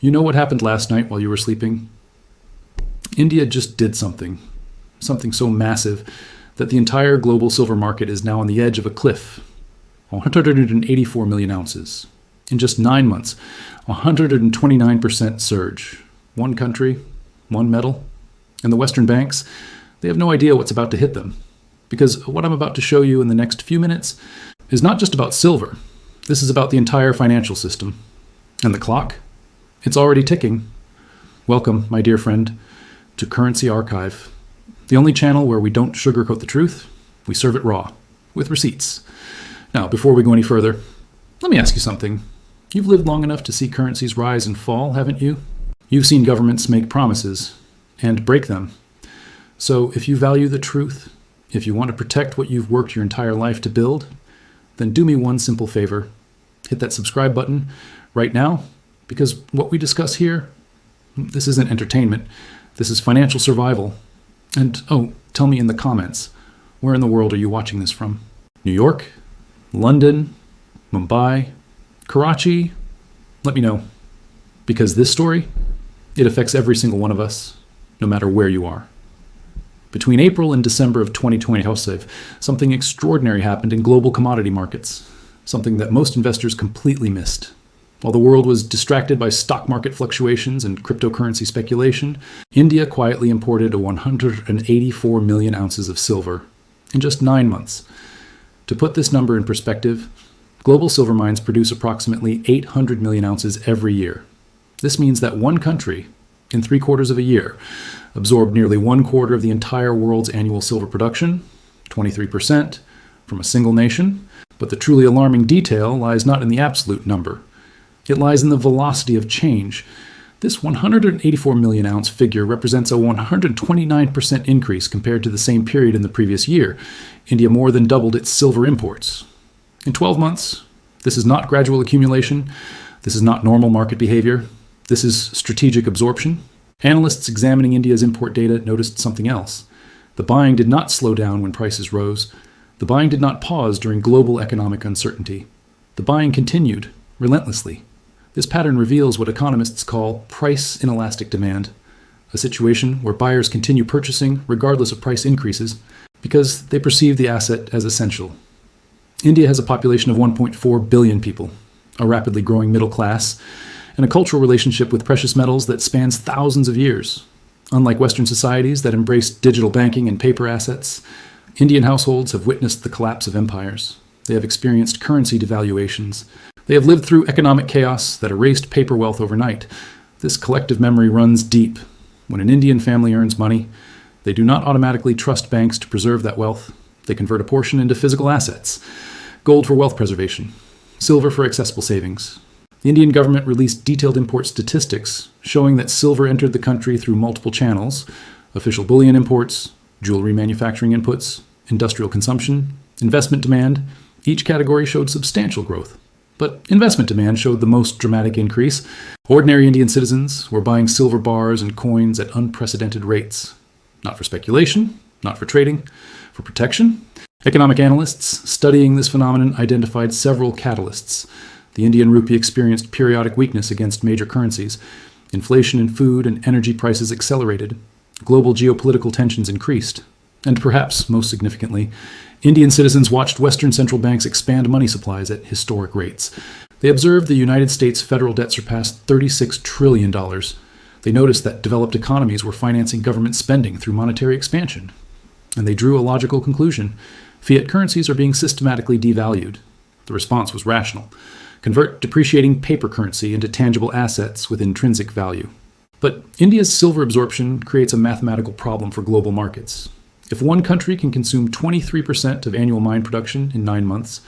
You know what happened last night while you were sleeping? India just did something so massive that the entire global silver market is now on the edge of a cliff. 184 million ounces. In just 9 months, 129% surge. One country, one metal. And the Western banks, they have no idea what's about to hit them. Because what I'm about to show you in the next few minutes is not just about silver. This is about the entire financial system. And the clock? It's already ticking. Welcome, my dear friend, to Currency Archive, the only channel where we don't sugarcoat the truth, we serve it raw, with receipts. Now, before we go any further, let me ask you something. You've lived long enough to see currencies rise and fall, haven't you? You've seen governments make promises and break them. So if you value the truth, if you want to protect what you've worked your entire life to build, then do me one simple favor. Hit that subscribe button right now, because what we discuss here, this isn't entertainment. This is financial survival. And oh, tell me in the comments, where in the world are you watching this from? New York? London? Mumbai? Karachi? Let me know. Because this story, it affects every single one of us, no matter where you are. Between April and December of 2020, something extraordinary happened in global commodity markets, something that most investors completely missed. While the world was distracted by stock market fluctuations and cryptocurrency speculation, India quietly imported 184 million ounces of silver in just 9 months. To put this number in perspective, global silver mines produce approximately 800 million ounces every year. This means that one country, in 3/4 of a year, absorbed nearly 1/4 of the entire world's annual silver production, 23%, from a single nation. But the truly alarming detail lies not in the absolute number. It lies in the velocity of change. This 184 million ounce figure represents a 129% increase compared to the same period in the previous year. India more than doubled its silver imports. In 12 months, this is not gradual accumulation. This is not normal market behavior. This is strategic absorption. Analysts examining India's import data noticed something else. The buying did not slow down when prices rose. The buying did not pause during global economic uncertainty. The buying continued, relentlessly. This pattern reveals what economists call price inelastic demand, a situation where buyers continue purchasing regardless of price increases because they perceive the asset as essential. India has a population of 1.4 billion people, a rapidly growing middle class, and a cultural relationship with precious metals that spans thousands of years. Unlike Western societies that embrace digital banking and paper assets, Indian households have witnessed the collapse of empires. They have experienced currency devaluations. They have lived through economic chaos that erased paper wealth overnight. This collective memory runs deep. When an Indian family earns money, they do not automatically trust banks to preserve that wealth. They convert a portion into physical assets, gold for wealth preservation, silver for accessible savings. The Indian government released detailed import statistics showing that silver entered the country through multiple channels: official bullion imports, jewelry manufacturing inputs, industrial consumption, investment demand. Each category showed substantial growth. But investment demand showed the most dramatic increase. Ordinary Indian citizens were buying silver bars and coins at unprecedented rates. Not for speculation, not for trading, for protection. Economic analysts studying this phenomenon identified several catalysts. The Indian rupee experienced periodic weakness against major currencies. Inflation in food and energy prices accelerated. Global geopolitical tensions increased. And perhaps most significantly, Indian citizens watched Western central banks expand money supplies at historic rates. They observed the United States federal debt surpassed $36 trillion. They noticed that developed economies were financing government spending through monetary expansion. And they drew a logical conclusion. Fiat currencies are being systematically devalued. The response was rational. Convert depreciating paper currency into tangible assets with intrinsic value. But India's silver absorption creates a mathematical problem for global markets. If one country can consume 23% of annual mine production in 9 months,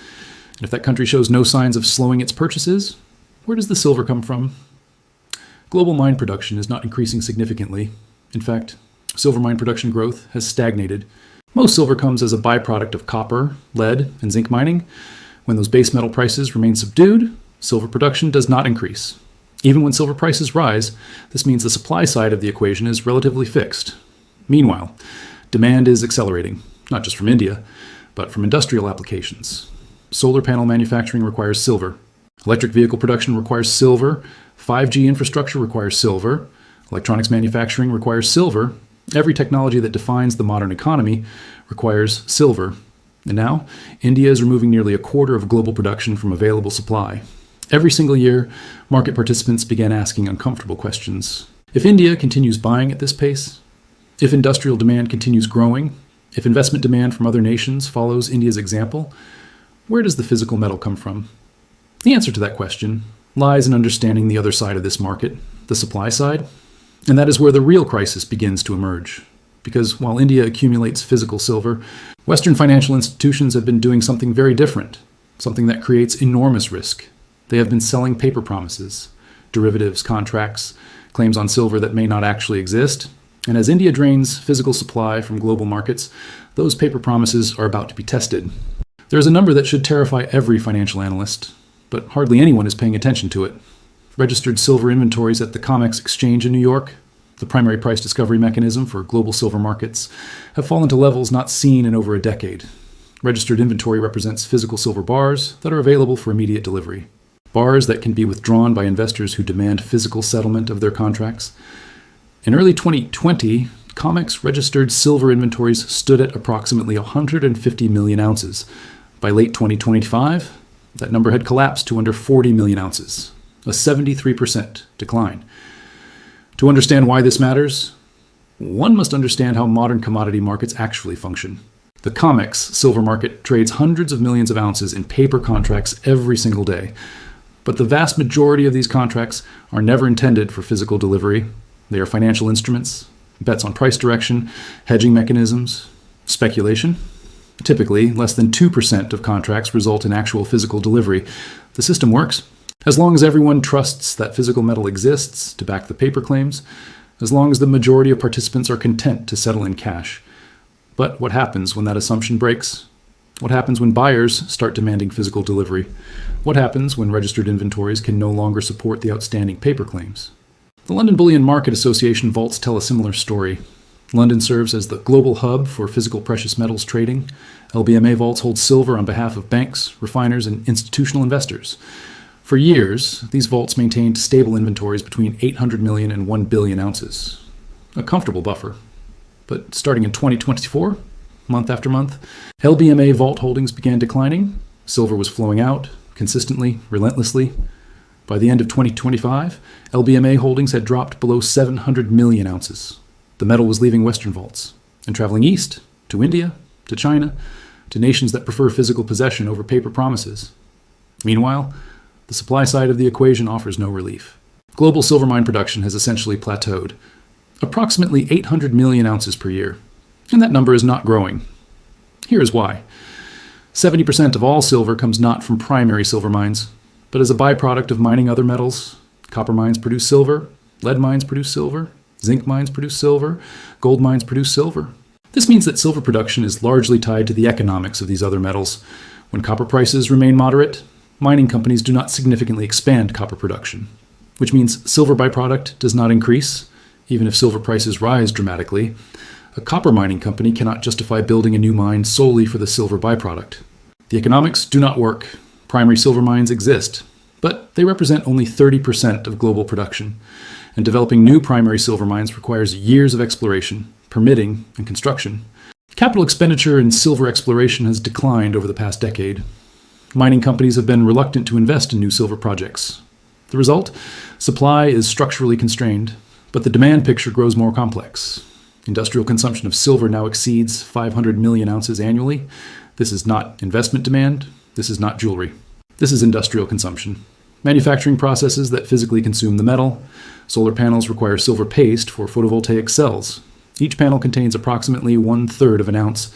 and if that country shows no signs of slowing its purchases, where does the silver come from? Global mine production is not increasing significantly. In fact, silver mine production growth has stagnated. Most silver comes as a byproduct of copper, lead, and zinc mining. When those base metal prices remain subdued, silver production does not increase. Even when silver prices rise, this means the supply side of the equation is relatively fixed. Meanwhile, demand is accelerating, not just from India, but from industrial applications. Solar panel manufacturing requires silver. Electric vehicle production requires silver. 5G infrastructure requires silver. Electronics manufacturing requires silver. Every technology that defines the modern economy requires silver. And now, India is removing nearly a quarter of global production from available supply. Every single year, market participants began asking uncomfortable questions. If India continues buying at this pace, if industrial demand continues growing, if investment demand from other nations follows India's example, where does the physical metal come from? The answer to that question lies in understanding the other side of this market, the supply side, and that is where the real crisis begins to emerge. Because while India accumulates physical silver, Western financial institutions have been doing something very different, something that creates enormous risk. They have been selling paper promises, derivatives, contracts, claims on silver that may not actually exist. And as India drains physical supply from global markets, those paper promises are about to be tested. There is a number that should terrify every financial analyst, but hardly anyone is paying attention to it. Registered silver inventories at the COMEX exchange in New York, the primary price discovery mechanism for global silver markets, have fallen to levels not seen in over a decade. Registered inventory represents physical silver bars that are available for immediate delivery. Bars that can be withdrawn by investors who demand physical settlement of their contracts. In early 2020, COMEX registered silver inventories stood at approximately 150 million ounces. By late 2025, that number had collapsed to under 40 million ounces, a 73% decline. To understand why this matters, one must understand how modern commodity markets actually function. The COMEX silver market trades hundreds of millions of ounces in paper contracts every single day. But the vast majority of these contracts are never intended for physical delivery. They are financial instruments, bets on price direction, hedging mechanisms, speculation. Typically, less than 2% of contracts result in actual physical delivery. The system works. As long as everyone trusts that physical metal exists to back the paper claims, as long as the majority of participants are content to settle in cash. But what happens when that assumption breaks? What happens when buyers start demanding physical delivery? What happens when registered inventories can no longer support the outstanding paper claims? The London Bullion Market Association vaults tell a similar story. London serves as the global hub for physical precious metals trading. LBMA vaults hold silver on behalf of banks, refiners, and institutional investors. For years, these vaults maintained stable inventories between 800 million and 1 billion ounces. A comfortable buffer. But starting in 2024, month after month, LBMA vault holdings began declining. Silver was flowing out, consistently, relentlessly. By the end of 2025, LBMA holdings had dropped below 700 million ounces. The metal was leaving Western vaults and traveling east, to India, to China, to nations that prefer physical possession over paper promises. Meanwhile, the supply side of the equation offers no relief. Global silver mine production has essentially plateaued, approximately 800 million ounces per year, and that number is not growing. Here is why. 70% of all silver comes not from primary silver mines, but as a byproduct of mining other metals. Copper mines produce silver, lead mines produce silver, zinc mines produce silver, gold mines produce silver. This means that silver production is largely tied to the economics of these other metals. When copper prices remain moderate, mining companies do not significantly expand copper production, which means silver byproduct does not increase, even if silver prices rise dramatically. A copper mining company cannot justify building a new mine solely for the silver byproduct. The economics do not work. Primary silver mines exist, but they represent only 30% of global production, and developing new primary silver mines requires years of exploration, permitting, and construction. Capital expenditure in silver exploration has declined over the past decade. Mining companies have been reluctant to invest in new silver projects. The result? Supply is structurally constrained, but the demand picture grows more complex. Industrial consumption of silver now exceeds 500 million ounces annually. This is not investment demand. This is not jewelry. This is industrial consumption. Manufacturing processes that physically consume the metal. Solar panels require silver paste for photovoltaic cells. Each panel contains approximately 1/3 of an ounce.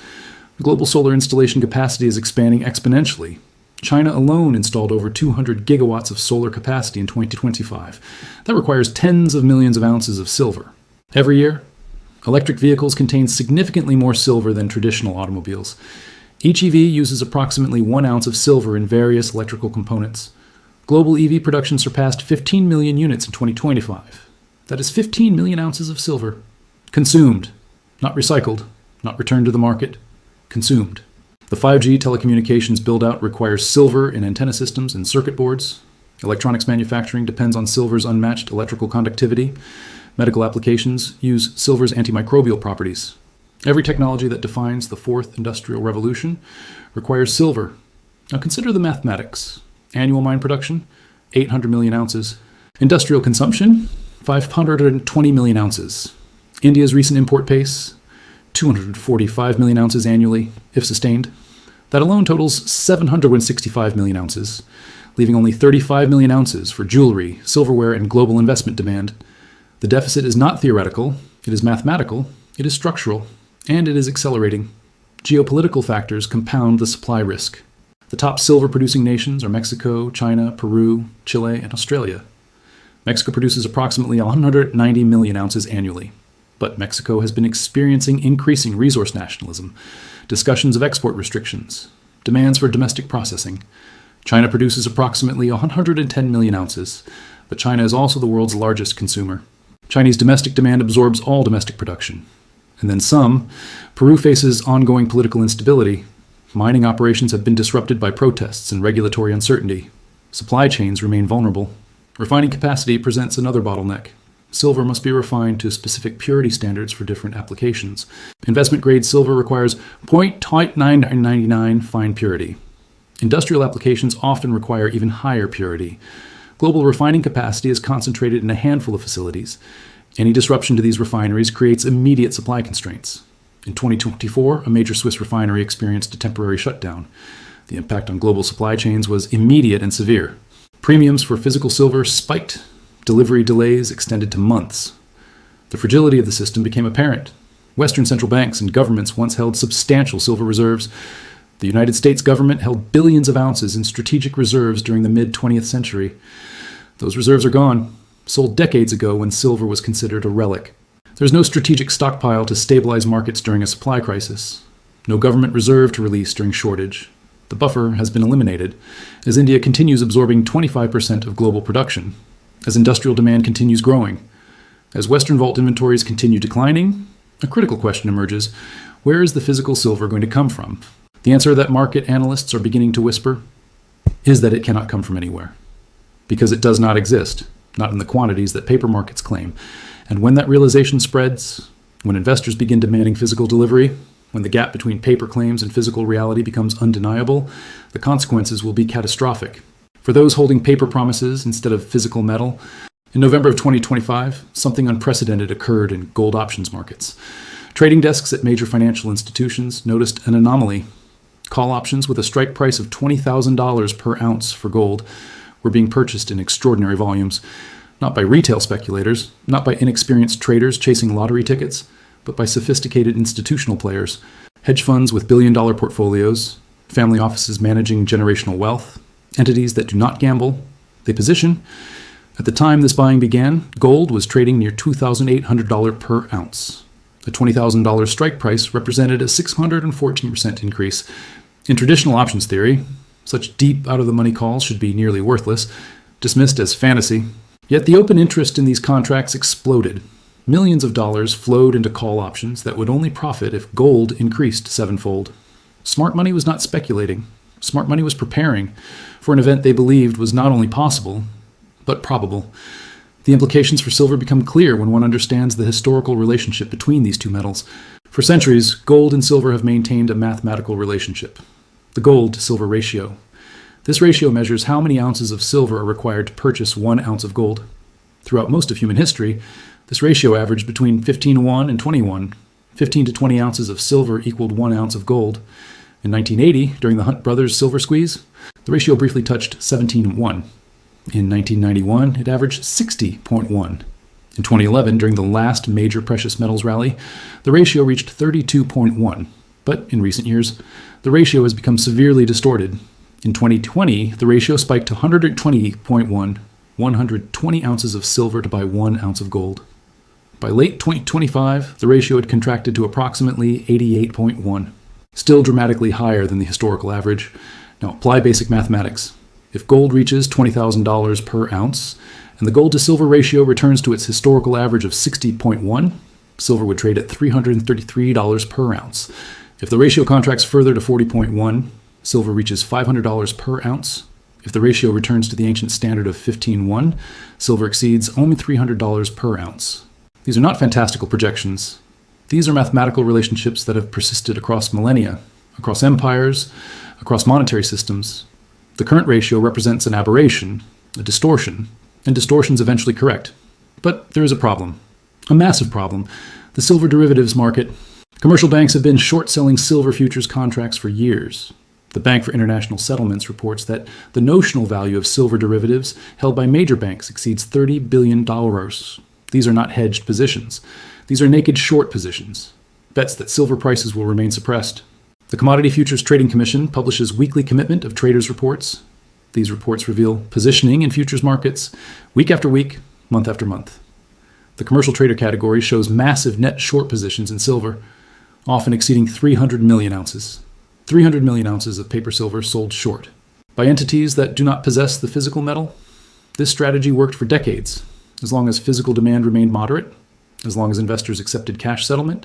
Global solar installation capacity is expanding exponentially. China alone installed over 200 gigawatts of solar capacity in 2025. That requires tens of millions of ounces of silver. Every year, electric vehicles contain significantly more silver than traditional automobiles. Each EV uses approximately 1 ounce of silver in various electrical components. Global EV production surpassed 15 million units in 2025. That is 15 million ounces of silver. Consumed, not recycled, not returned to the market. Consumed. The 5G telecommunications build-out requires silver in antenna systems and circuit boards. Electronics manufacturing depends on silver's unmatched electrical conductivity. Medical applications use silver's antimicrobial properties. Every technology that defines the fourth industrial revolution requires silver. Now consider the mathematics. Annual mine production, 800 million ounces. Industrial consumption, 520 million ounces. India's recent import pace, 245 million ounces annually, if sustained. That alone totals 765 million ounces, leaving only 35 million ounces for jewelry, silverware, and global investment demand. The deficit is not theoretical, it is mathematical, it is structural, and it is accelerating. Geopolitical factors compound the supply risk. The top silver-producing nations are Mexico, China, Peru, Chile, and Australia. Mexico produces approximately 190 million ounces annually. But Mexico has been experiencing increasing resource nationalism, discussions of export restrictions, demands for domestic processing. China produces approximately 110 million ounces, but China is also the world's largest consumer. Chinese domestic demand absorbs all domestic production. And then some. Peru faces ongoing political instability. Mining operations have been disrupted by protests and regulatory uncertainty. Supply chains remain vulnerable. Refining capacity presents another bottleneck. Silver must be refined to specific purity standards for different applications. Investment-grade silver requires 0.999 fine purity. Industrial applications often require even higher purity. Global refining capacity is concentrated in a handful of facilities. Any disruption to these refineries creates immediate supply constraints. In 2024, a major Swiss refinery experienced a temporary shutdown. The impact on global supply chains was immediate and severe. Premiums for physical silver spiked. Delivery delays extended to months. The fragility of the system became apparent. Western central banks and governments once held substantial silver reserves. The United States government held billions of ounces in strategic reserves during the mid-20th century. Those reserves are gone, sold decades ago when silver was considered a relic. There's no strategic stockpile to stabilize markets during a supply crisis. No government reserve to release during shortage. The buffer has been eliminated, as India continues absorbing 25% of global production, as industrial demand continues growing. As Western vault inventories continue declining, a critical question emerges: where is the physical silver going to come from? The answer that market analysts are beginning to whisper is that it cannot come from anywhere. Because it does not exist, not in the quantities that paper markets claim. And when that realization spreads, when investors begin demanding physical delivery, when the gap between paper claims and physical reality becomes undeniable, the consequences will be catastrophic. For those holding paper promises instead of physical metal, in November of 2025, something unprecedented occurred in gold options markets. Trading desks at major financial institutions noticed an anomaly. Call options with a strike price of $20,000 per ounce for gold were being purchased in extraordinary volumes, not by retail speculators, not by inexperienced traders chasing lottery tickets, but by sophisticated institutional players, hedge funds with billion-dollar portfolios, family offices managing generational wealth, entities that do not gamble, they position. At the time this buying began, gold was trading near $2,800 per ounce. The $20,000 strike price represented a 614% increase. In traditional options theory, such deep out-of-the-money calls should be nearly worthless, dismissed as fantasy. Yet the open interest in these contracts exploded. Millions of dollars flowed into call options that would only profit if gold increased sevenfold. Smart money was not speculating. Smart money was preparing for an event they believed was not only possible, but probable. The implications for silver become clear when one understands the historical relationship between these two metals. For centuries, gold and silver have maintained a mathematical relationship, the gold-to-silver ratio. This ratio measures how many ounces of silver are required to purchase 1 ounce of gold. Throughout most of human history, this ratio averaged between 15:1 and 20:1. 15 to 20 ounces of silver equaled 1 ounce of gold. In 1980, during the Hunt brothers silver squeeze, the ratio briefly touched 17:1. In 1991, it averaged 60.1. In 2011, during the last major precious metals rally, the ratio reached 32.1. But in recent years, the ratio has become severely distorted. In 2020, the ratio spiked to 120.1, 120 ounces of silver to buy 1 ounce of gold. By late 2025, the ratio had contracted to approximately 88.1, still dramatically higher than the historical average. Now apply basic mathematics. If gold reaches $20,000 per ounce, and the gold-to-silver ratio returns to its historical average of 60.1, silver would trade at $333 per ounce. If the ratio contracts further to 40.1, silver reaches $500 per ounce. If the ratio returns to the ancient standard of 15:1, silver exceeds only $300 per ounce. These are not fantastical projections. These are mathematical relationships that have persisted across millennia, across empires, across monetary systems. The current ratio represents an aberration, a distortion, and distortions eventually correct. But there is a problem, a massive problem. The silver derivatives market. Commercial banks have been short-selling silver futures contracts for years. The Bank for International Settlements reports that the notional value of silver derivatives held by major banks exceeds $30 billion. These are not hedged positions. These are naked short positions, bets that silver prices will remain suppressed. The Commodity Futures Trading Commission publishes weekly commitment of traders' reports. These reports reveal positioning in futures markets week after week, month after month. The commercial trader category shows massive net short positions in silver, often exceeding 300 million ounces. 300 million ounces of paper silver sold short by entities that do not possess the physical metal. This strategy worked for decades, as long as physical demand remained moderate, as long as investors accepted cash settlement,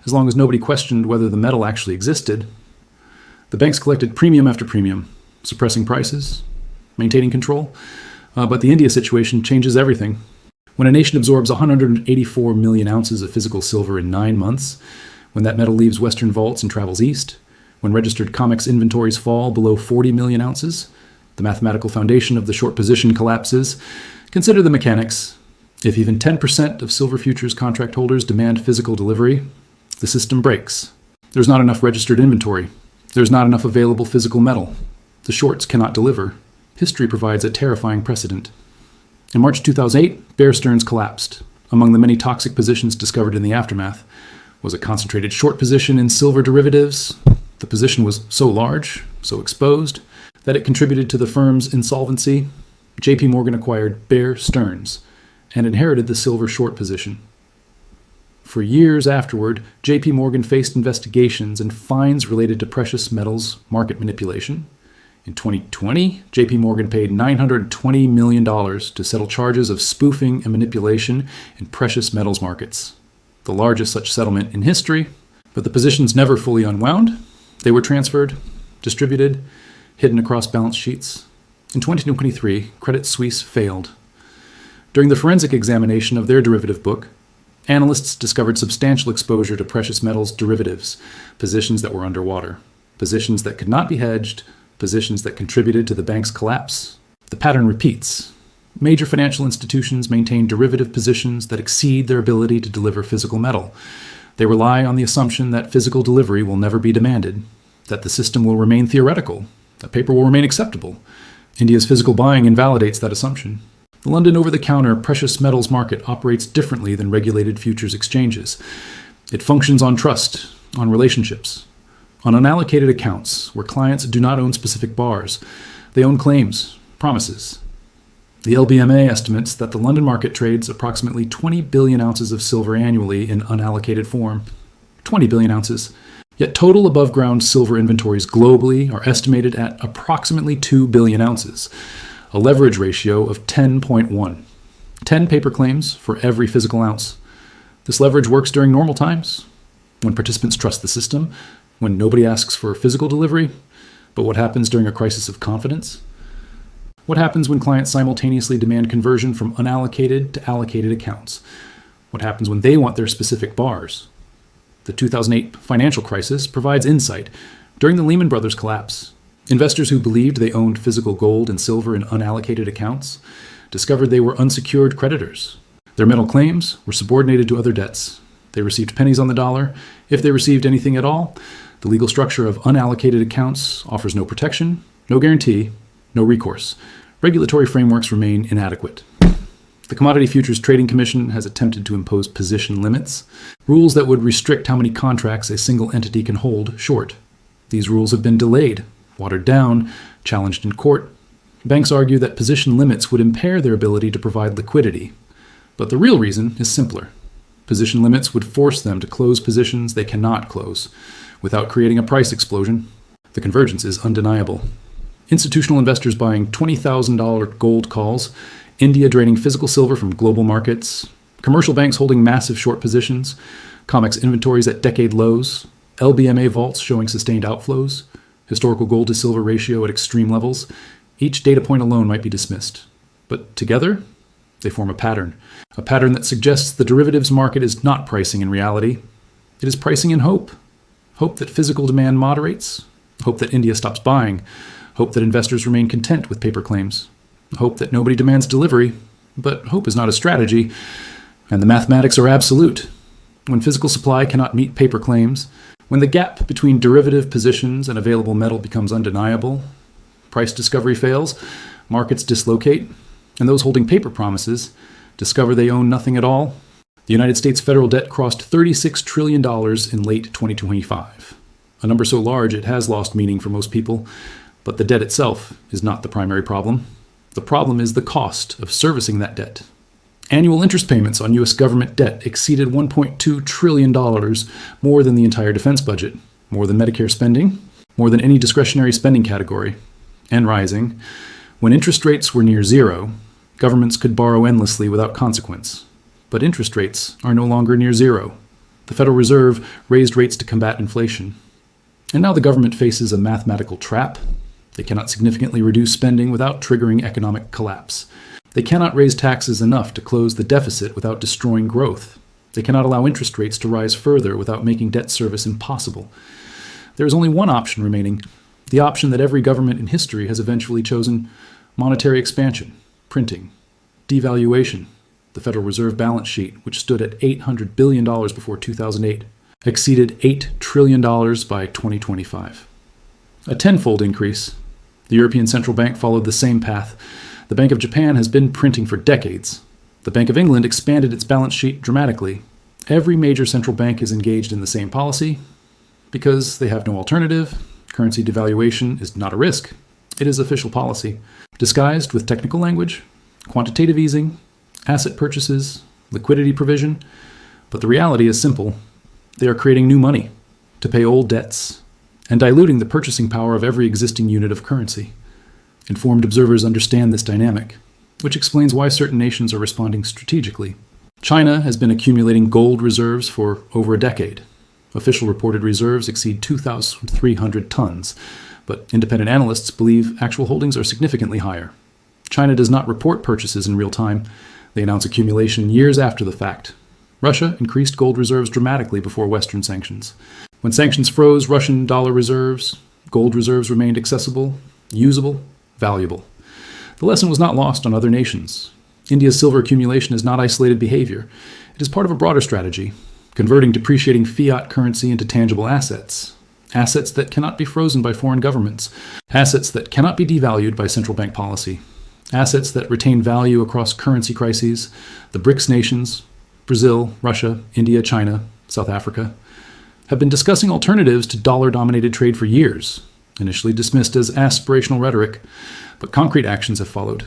as long as nobody questioned whether the metal actually existed. The banks collected premium after premium, suppressing prices, maintaining control. But the India situation changes everything. When a nation absorbs 184 million ounces of physical silver in 9 months, when that metal leaves Western vaults and travels east, when registered COMEX inventories fall below 40 million ounces, the mathematical foundation of the short position collapses. Consider the mechanics. If even 10% of silver futures contract holders demand physical delivery, the system breaks. There's not enough registered inventory. There's not enough available physical metal. The shorts cannot deliver. History provides a terrifying precedent. In March 2008, Bear Stearns collapsed. Among the many toxic positions discovered in the aftermath was a concentrated short position in silver derivatives. The position was so large, so exposed, that it contributed to the firm's insolvency. JP Morgan acquired Bear Stearns and inherited the silver short position. For years afterward, JP Morgan faced investigations and fines related to precious metals market manipulation. In 2020, JP Morgan paid $920 million to settle charges of spoofing and manipulation in precious metals markets, the largest such settlement in history. But the positions never fully unwound. They were transferred, distributed, hidden across balance sheets. In 2023, Credit Suisse failed. During the forensic examination of their derivative book, analysts discovered substantial exposure to precious metals derivatives, positions that were underwater, positions that could not be hedged, positions that contributed to the bank's collapse. The pattern repeats. Major financial institutions maintain derivative positions that exceed their ability to deliver physical metal. They rely on the assumption that physical delivery will never be demanded, that the system will remain theoretical, that paper will remain acceptable. India's physical buying invalidates that assumption. The London over-the-counter precious metals market operates differently than regulated futures exchanges. It functions on trust, on relationships, on unallocated accounts where clients do not own specific bars. They own claims, promises. The LBMA estimates that the London market trades approximately 20 billion ounces of silver annually in unallocated form. 20 billion ounces. Yet total above-ground silver inventories globally are estimated at approximately 2 billion ounces, a leverage ratio of 10.1. 10 paper claims for every physical ounce. This leverage works during normal times, when participants trust the system, when nobody asks for physical delivery. But what happens during a crisis of confidence? What happens when clients simultaneously demand conversion from unallocated to allocated accounts? What happens when they want their specific bars? The 2008 financial crisis provides insight. During the Lehman Brothers collapse, investors who believed they owned physical gold and silver in unallocated accounts discovered they were unsecured creditors. Their metal claims were subordinated to other debts. They received pennies on the dollar. If they received anything at all, the legal structure of unallocated accounts offers no protection, no guarantee, no recourse. Regulatory frameworks remain inadequate. The Commodity Futures Trading Commission has attempted to impose position limits, rules that would restrict how many contracts a single entity can hold short. These rules have been delayed, watered down, challenged in court. Banks argue that position limits would impair their ability to provide liquidity. But the real reason is simpler. Position limits would force them to close positions they cannot close, without creating a price explosion. The convergence is undeniable. Institutional investors buying $20,000 gold calls, India draining physical silver from global markets, commercial banks holding massive short positions, COMEX inventories at decade lows, LBMA vaults showing sustained outflows, historical gold to silver ratio at extreme levels. Each data point alone might be dismissed, but together, they form a pattern that suggests the derivatives market is not pricing in reality. It is pricing in hope. Hope that physical demand moderates, hope that India stops buying, hope that investors remain content with paper claims, hope that nobody demands delivery, but hope is not a strategy, and the mathematics are absolute. When physical supply cannot meet paper claims, when the gap between derivative positions and available metal becomes undeniable, price discovery fails, markets dislocate, and those holding paper promises discover they own nothing at all. The United States federal debt crossed $36 trillion in late 2025, a number so large it has lost meaning for most people, but the debt itself is not the primary problem. The problem is the cost of servicing that debt. Annual interest payments on U.S. government debt exceeded $1.2 trillion, more than the entire defense budget, more than Medicare spending, more than any discretionary spending category, and rising. When interest rates were near zero, governments could borrow endlessly without consequence. But interest rates are no longer near zero. The Federal Reserve raised rates to combat inflation. And now the government faces a mathematical trap. They cannot significantly reduce spending without triggering economic collapse. They cannot raise taxes enough to close the deficit without destroying growth. They cannot allow interest rates to rise further without making debt service impossible. There is only one option remaining, the option that every government in history has eventually chosen: monetary expansion, printing, devaluation. The Federal Reserve balance sheet, which stood at $800 billion before 2008, exceeded $8 trillion by 2025. A tenfold increase. The European Central Bank followed the same path. The Bank of Japan has been printing for decades. The Bank of England expanded its balance sheet dramatically. Every major central bank is engaged in the same policy because they have no alternative. Currency devaluation is not a risk. It is official policy, disguised with technical language, quantitative easing, asset purchases, liquidity provision. But the reality is simple. They are creating new money to pay old debts and diluting the purchasing power of every existing unit of currency. Informed observers understand this dynamic, which explains why certain nations are responding strategically. China has been accumulating gold reserves for over a decade. Official reported reserves exceed 2,300 tons, but independent analysts believe actual holdings are significantly higher. China does not report purchases in real time. They announce accumulation years after the fact. Russia increased gold reserves dramatically before Western sanctions. When sanctions froze Russian dollar reserves, gold reserves remained accessible, usable, valuable. The lesson was not lost on other nations. India's silver accumulation is not isolated behavior. It is part of a broader strategy, converting depreciating fiat currency into tangible assets. Assets that cannot be frozen by foreign governments. Assets that cannot be devalued by central bank policy. Assets that retain value across currency crises. The BRICS nations, Brazil, Russia, India, China, South Africa, have been discussing alternatives to dollar-dominated trade for years, initially dismissed as aspirational rhetoric, but concrete actions have followed.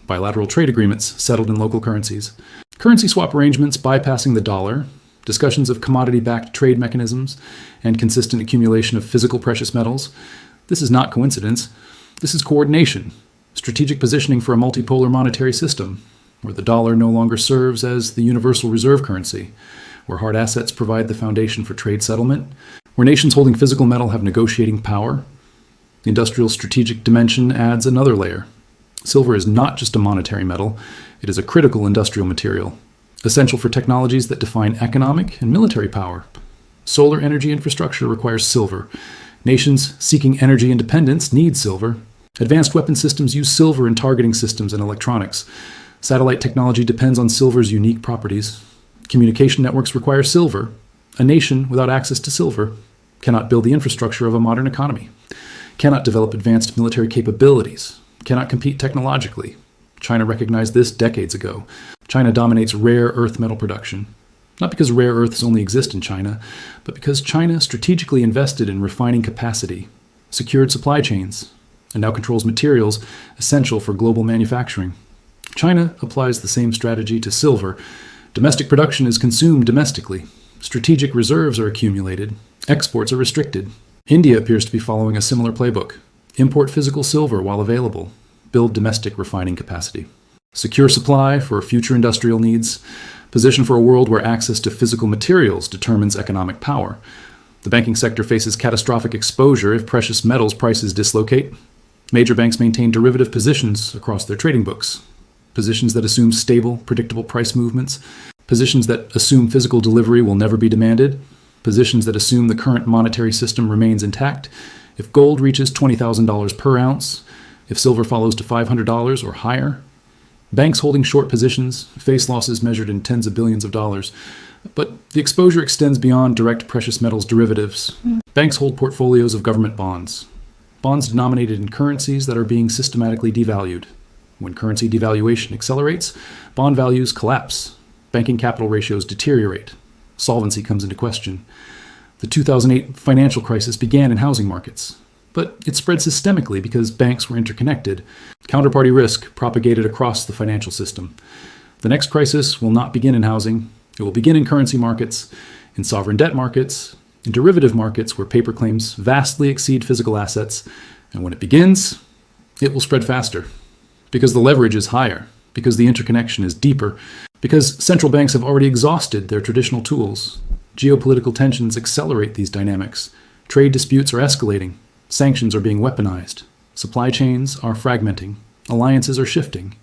Bilateral trade agreements settled in local currencies, currency swap arrangements bypassing the dollar, discussions of commodity-backed trade mechanisms, and consistent accumulation of physical precious metals. This is not coincidence. This is coordination, strategic positioning for a multipolar monetary system, where the dollar no longer serves as the universal reserve currency, where hard assets provide the foundation for trade settlement, where nations holding physical metal have negotiating power. The industrial strategic dimension adds another layer. Silver is not just a monetary metal, it is a critical industrial material, essential for technologies that define economic and military power. Solar energy infrastructure requires silver. Nations seeking energy independence need silver. Advanced weapon systems use silver in targeting systems and electronics. Satellite technology depends on silver's unique properties. Communication networks require silver. A nation without access to silver cannot build the infrastructure of a modern economy, cannot develop advanced military capabilities, cannot compete technologically. China recognized this decades ago. China dominates rare earth metal production, not because rare earths only exist in China, but because China strategically invested in refining capacity, secured supply chains, and now controls materials essential for global manufacturing. China applies the same strategy to silver. Domestic production is consumed domestically. Strategic reserves are accumulated. Exports are restricted. India appears to be following a similar playbook. Import physical silver while available. Build domestic refining capacity. Secure supply for future industrial needs. Position for a world where access to physical materials determines economic power. The banking sector faces catastrophic exposure if precious metals prices dislocate. Major banks maintain derivative positions across their trading books, positions that assume stable, predictable price movements, positions that assume physical delivery will never be demanded, positions that assume the current monetary system remains intact. If gold reaches $20,000 per ounce, if silver follows to $500 or higher, banks holding short positions face losses measured in tens of billions of dollars. But the exposure extends beyond direct precious metals derivatives. Banks hold portfolios of government bonds, bonds denominated in currencies that are being systematically devalued. When currency devaluation accelerates, bond values collapse, banking capital ratios deteriorate, solvency comes into question. The 2008 financial crisis began in housing markets, but it spread systemically because banks were interconnected. Counterparty risk propagated across the financial system. The next crisis will not begin in housing. It will begin in currency markets, in sovereign debt markets, in derivative markets where paper claims vastly exceed physical assets. And when it begins, it will spread faster because the leverage is higher, because the interconnection is deeper, because central banks have already exhausted their traditional tools. Geopolitical tensions accelerate these dynamics. Trade disputes are escalating. Sanctions are being weaponized. Supply chains are fragmenting. Alliances are shifting.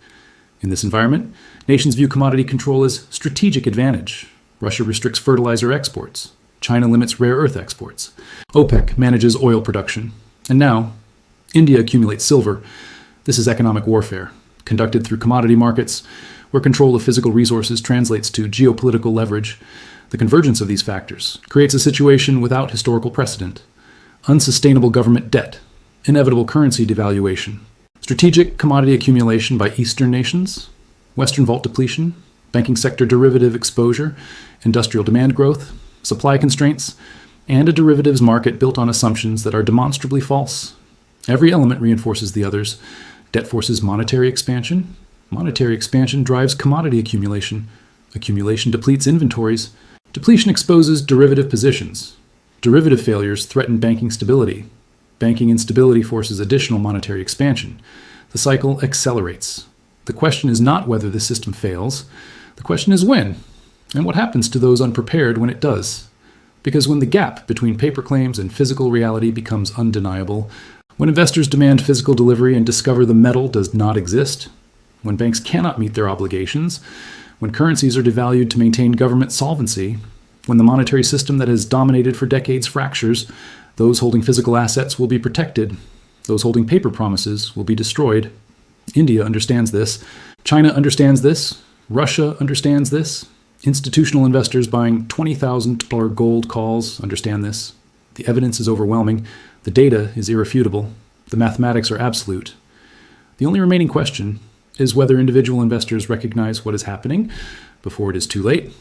In this environment, nations view commodity control as strategic advantage. Russia restricts fertilizer exports. China limits rare earth exports. OPEC manages oil production. And now, India accumulates silver. This is economic warfare, conducted through commodity markets, where control of physical resources translates to geopolitical leverage. The convergence of these factors creates a situation without historical precedent. Unsustainable government debt, inevitable currency devaluation, strategic commodity accumulation by Eastern nations, Western vault depletion, banking sector derivative exposure, industrial demand growth, supply constraints, and a derivatives market built on assumptions that are demonstrably false. Every element reinforces the others. Debt forces monetary expansion. Monetary expansion drives commodity accumulation. Accumulation depletes inventories. Depletion exposes derivative positions. Derivative failures threaten banking stability. Banking instability forces additional monetary expansion. The cycle accelerates. The question is not whether the system fails. The question is when, and what happens to those unprepared when it does. Because when the gap between paper claims and physical reality becomes undeniable, when investors demand physical delivery and discover the metal does not exist, when banks cannot meet their obligations, when currencies are devalued to maintain government solvency, when the monetary system that has dominated for decades fractures, those holding physical assets will be protected. Those holding paper promises will be destroyed. India understands this. China understands this. Russia understands this. Institutional investors buying $20,000 gold calls understand this. The evidence is overwhelming. The data is irrefutable. The mathematics are absolute. The only remaining question is whether individual investors recognize what is happening before it is too late.